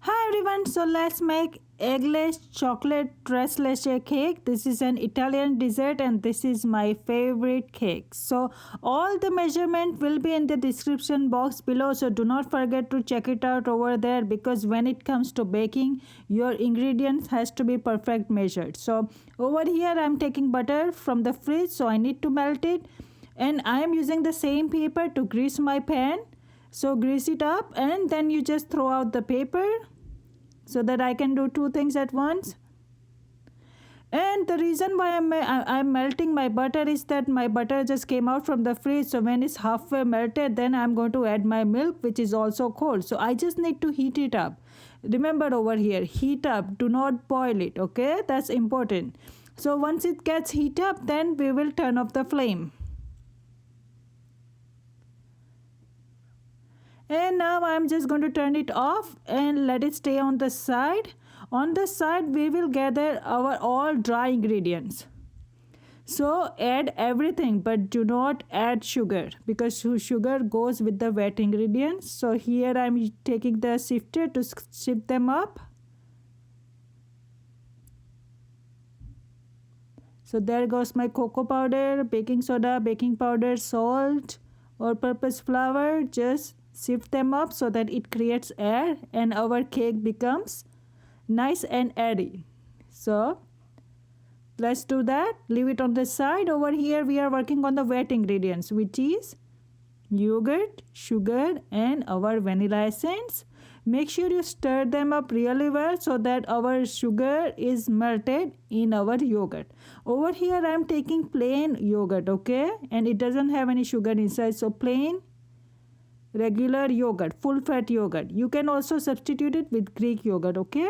Hi everyone, so let's make eggless chocolate tres leche cake. This is an Italian dessert and this is my favorite cake. So all the measurement will be in the description box below, so do not forget to check it out over there because when it comes to baking, your ingredients has to be perfect measured. So over here I'm taking butter from the fridge, so I need to melt it, and I am using the same paper to grease my pan. So grease it up and then you just throw out the paper so that I can do two things at once. And the reason why I'm melting my butter is that my butter just came out from the fridge. So when it's halfway melted, then I'm going to add my milk, which is also cold. So I just need to heat it up. Remember over here, heat up, do not boil it, okay? That's important. So once it gets heat up, then we will turn off the flame. And now I'm just going to turn it off and let it stay on the side. On the side we will gather our all dry ingredients. So add everything but do not add sugar because sugar goes with the wet ingredients. So here I'm taking the sifter to sift them up. So there goes my cocoa powder, baking soda, baking powder, salt, all-purpose flour. Just sift them up so that it creates air and our cake becomes nice and airy. So let's do that. Leave it on the side. Over here we are working on the wet ingredients, which is yogurt, sugar and our vanilla essence. Make sure you stir them up really well so that our sugar is melted in our yogurt. Over here I am taking plain yogurt, okay, and it doesn't have any sugar inside, so plain regular yogurt, full fat yogurt. You can also substitute it with Greek yogurt, okay?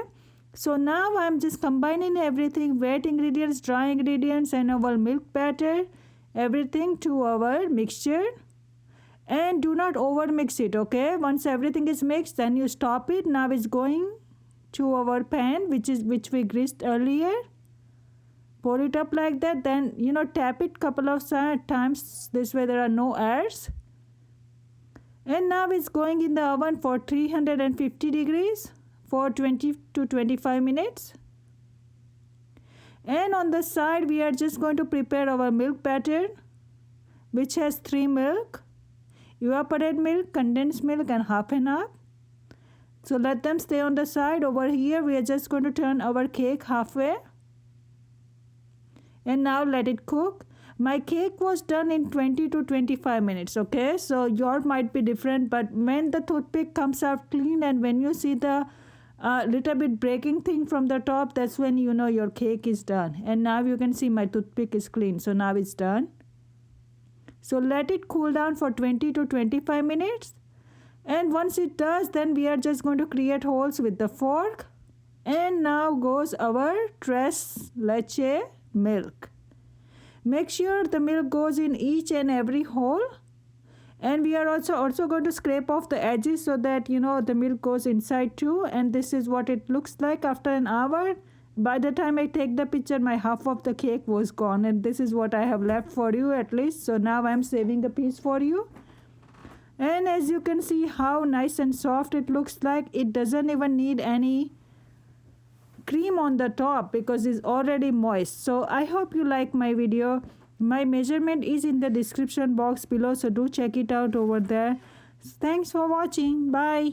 So now I'm just combining everything, wet ingredients, dry ingredients and our milk batter, everything to our mixture. And do not over mix it, okay? Once everything is mixed, then you stop it. Now it's going to our pan which we greased earlier. Pour it up like that, then tap it couple of times, this way there are no airs. And now it's going in the oven for 350 degrees for 20 to 25 minutes. And on the side we are just going to prepare our milk batter, which has 3 milk, evaporated milk, condensed milk and half and half. So let them stay on the side. Over here we are just going to turn our cake halfway. And now let it cook. My cake was done in 20 to 25 minutes, okay? So yours might be different, but when the toothpick comes out clean and when you see the little bit breaking thing from the top, that's when you know your cake is done. And now you can see my toothpick is clean, so now it's done. So let it cool down for 20 to 25 minutes. And once it does, then we are just going to create holes with the fork. And now goes our tres leche milk. Make sure the milk goes in each and every hole, and we are also going to scrape off the edges so that the milk goes inside too. And this is what it looks like after an hour. By the time I take the picture, my half of the cake was gone, and this is what I have left for you at least. So now I'm saving a piece for you. And as you can see how nice and soft it looks like, it doesn't even need any cream on the top because it's already moist. So I hope you like my video. My measurement is in the description box below, so do check it out over there. Thanks for watching. Bye.